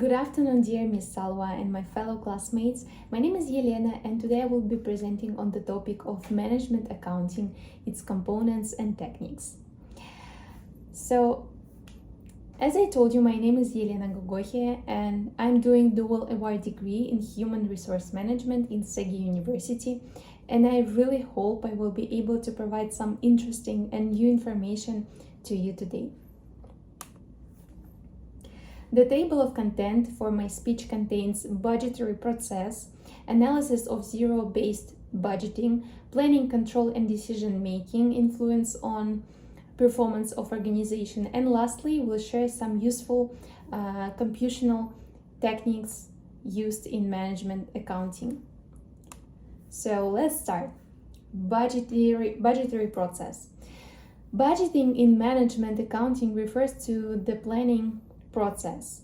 Good afternoon, dear Miss Salwa and my fellow classmates. My name is Yelena, and today I will be presenting on the topic of management accounting, its components and techniques. So, as I told you, my name is Yelena Gogohe, and I'm doing dual award degree in Human Resource Management in Segi University, and I really hope I will be able to provide some interesting and new information to you today. The table of content for my speech contains budgetary process, analysis of zero-based budgeting, planning, control and decision-making, influence on performance of organization, and lastly, we'll share some useful computational techniques used in management accounting. So let's start. Budgetary process. Budgeting in management accounting refers to the planning process.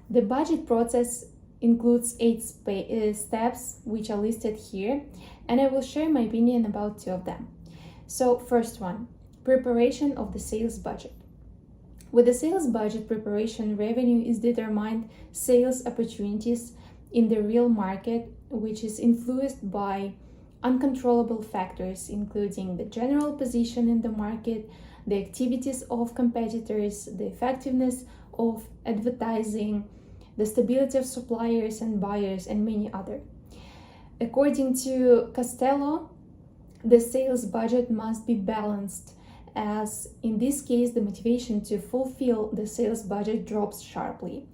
The budget process includes 8 steps, which are listed here, and I will share my opinion about 2 of them. So, first one, preparation of the sales budget. With the sales budget preparation, revenue is determined sales opportunities in the real market, which is influenced by uncontrollable factors, including the general position in the market, the activities of competitors, the effectiveness of advertising, the stability of suppliers and buyers, and many other. According to Costello, the sales budget must be balanced, as in this case the motivation to fulfill the sales budget drops sharply.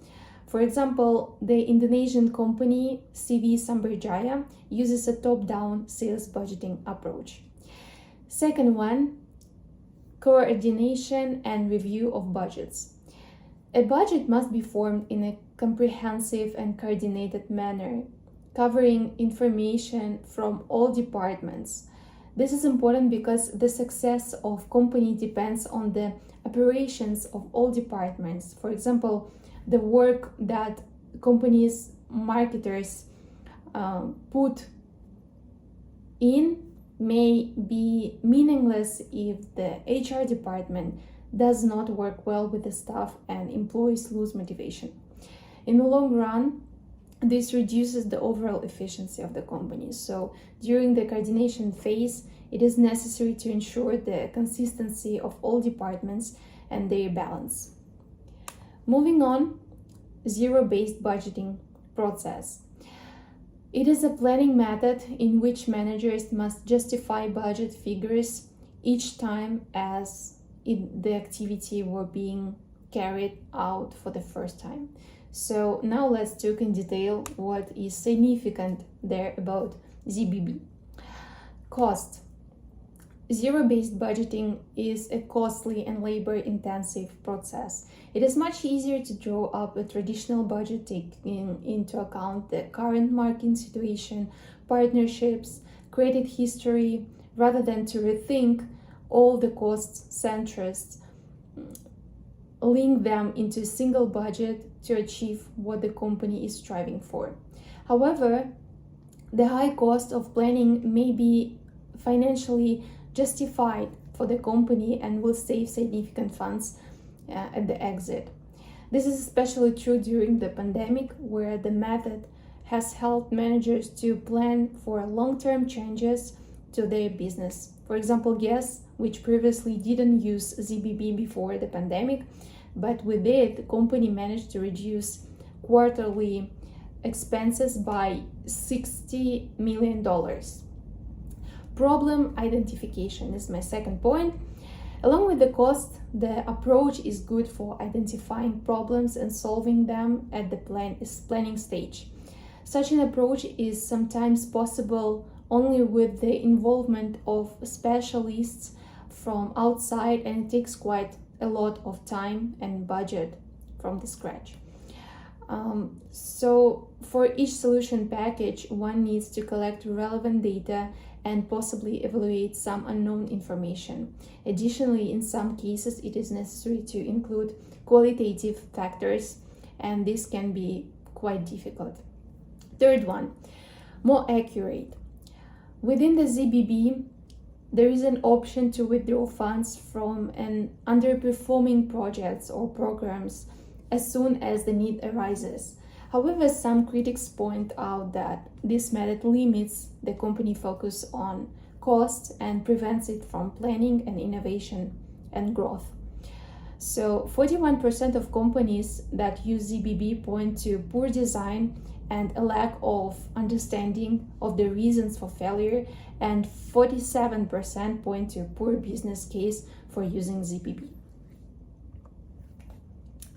For example, the Indonesian company CV Samberjaya uses a top-down sales budgeting approach. Second one, coordination and review of budgets. A budget must be formed in a comprehensive and coordinated manner, covering information from all departments. This is important because the success of company depends on the operations of all departments. For example, the work that companies' marketers put in may be meaningless if the HR department does not work well with the staff and employees lose motivation. In the long run, this reduces the overall efficiency of the company. So during the coordination phase, it is necessary to ensure the consistency of all departments and their balance. Moving on, zero-based budgeting process. It is a planning method in which managers must justify budget figures each time as the activity were being carried out for the first time. So now let's talk in detail what is significant there about ZBB. Cost. Zero-based budgeting is a costly and labor-intensive process. It is much easier to draw up a traditional budget taking into account the current market situation, partnerships, credit history, rather than to rethink all the cost centers, link them into a single budget to achieve what the company is striving for. However, the high cost of planning may be financially justified for the company and will save significant funds at the exit. This is especially true during the pandemic, where the method has helped managers to plan for long-term changes to their business. For example, Guess, which previously didn't use ZBB before the pandemic, but with it, the company managed to reduce quarterly expenses by $60 million. Problem identification is my second point. Along with the cost, the approach is good for identifying problems and solving them at the planning stage. Such an approach is sometimes possible only with the involvement of specialists from outside, and it takes quite a lot of time and budget from the scratch. So for each solution package, one needs to collect relevant data and possibly evaluate some unknown information. Additionally, in some cases, it is necessary to include qualitative factors, and this can be quite difficult. Third one, more accurate. Within the ZBB, there is an option to withdraw funds from underperforming projects or programs as soon as the need arises. However, some critics point out that this method limits the company focus on cost and prevents it from planning and innovation and growth. So 41% of companies that use ZBB point to poor design and a lack of understanding of the reasons for failure, and 47% point to a poor business case for using ZBB.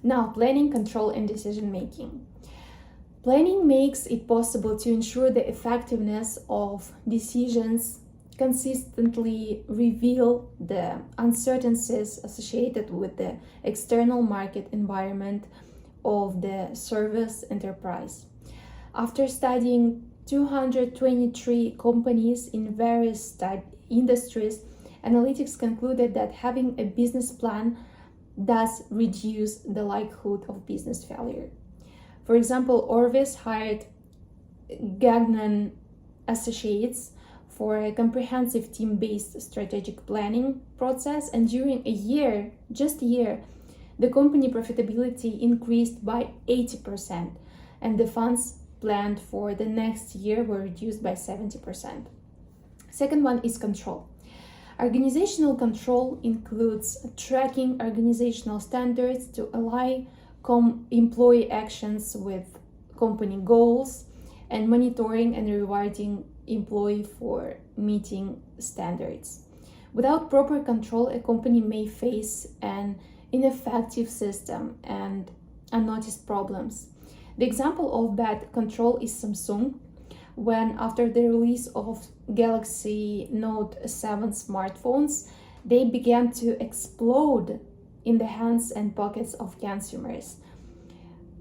Now, planning, control, and decision making. Planning makes it possible to ensure the effectiveness of decisions, consistently reveal the uncertainties associated with the external market environment of the service enterprise. After studying 223 companies in various industries, analytics concluded that having a business plan does reduce the likelihood of business failure. For example, Orvis hired Gagnon Associates for a comprehensive team-based strategic planning process, and during just a year, the company profitability increased by 80%, and the funds planned for the next year were reduced by 70%. Second one is control. Organizational control includes tracking organizational standards to align employee actions with company goals, and monitoring and rewarding employee for meeting standards. Without proper control, a company may face an ineffective system and unnoticed problems. The example of bad control is Samsung, when after the release of Galaxy Note 7 smartphones, they began to explode in the hands and pockets of consumers.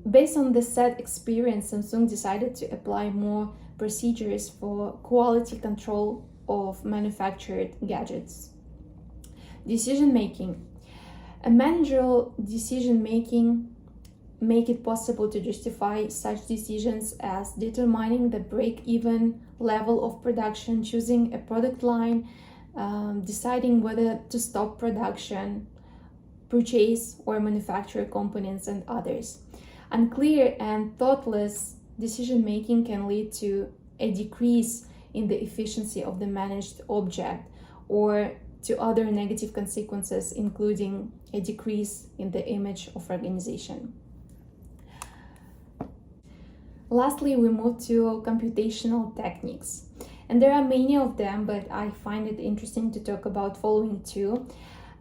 Based on the sad experience, Samsung decided to apply more procedures for quality control of manufactured gadgets. Decision making. A managerial decision making make it possible to justify such decisions as determining the break-even level of production, choosing a product line, deciding whether to stop production, purchase or manufacture components, and others. Unclear and thoughtless decision-making can lead to a decrease in the efficiency of the managed object or to other negative consequences, including a decrease in the image of organization. Lastly, we move to computational techniques. And there are many of them, but I find it interesting to talk about following two.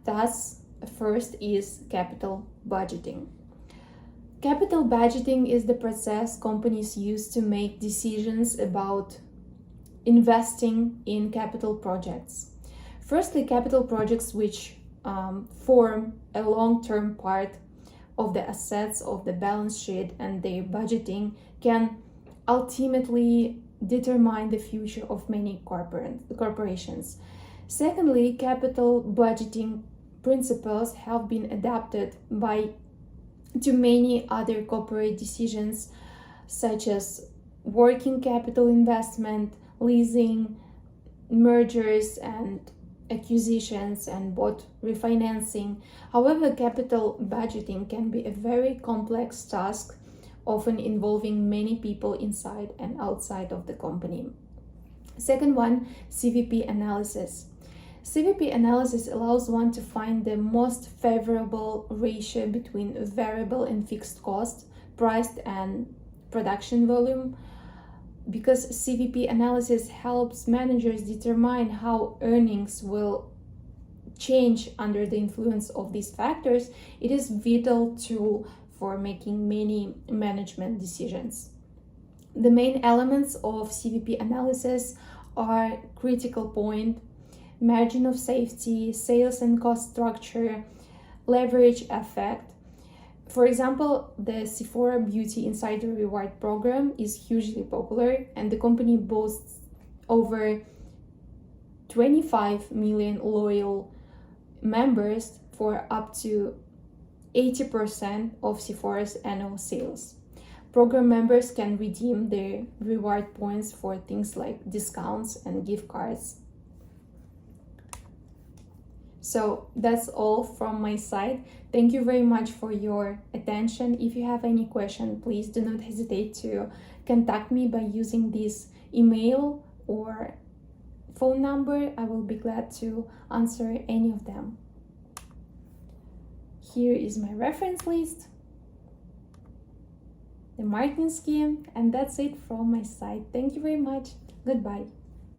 Thus, first is capital budgeting. Capital budgeting is the process companies use to make decisions about investing in capital projects. Firstly, capital projects which form a long-term part of the assets of the balance sheet, and their budgeting can ultimately determine the future of many corporations. Secondly, capital budgeting principles have been adapted to many other corporate decisions, such as working capital investment, leasing, mergers and acquisitions, and bought refinancing. However, capital budgeting can be a very complex task, often involving many people inside and outside of the company. Second one, CVP analysis. CVP analysis allows one to find the most favorable ratio between variable and fixed cost, price and production volume. Because CVP analysis helps managers determine how earnings will change under the influence of these factors, it is a vital tool for making many management decisions. The main elements of CVP analysis are critical point, margin of safety, sales and cost structure, leverage effect. For example, the Sephora Beauty Insider Reward program is hugely popular, and the company boasts over 25 million loyal members for up to 80% of Sephora's annual sales. Program members can redeem their reward points for things like discounts and gift cards. So that's all from my side. Thank you very much for your attention. If you have any question, please do not hesitate to contact me by using this email or phone number. I will be glad to answer any of them. Here is my reference list, the marketing scheme, and that's it from my side. Thank you very much. Goodbye.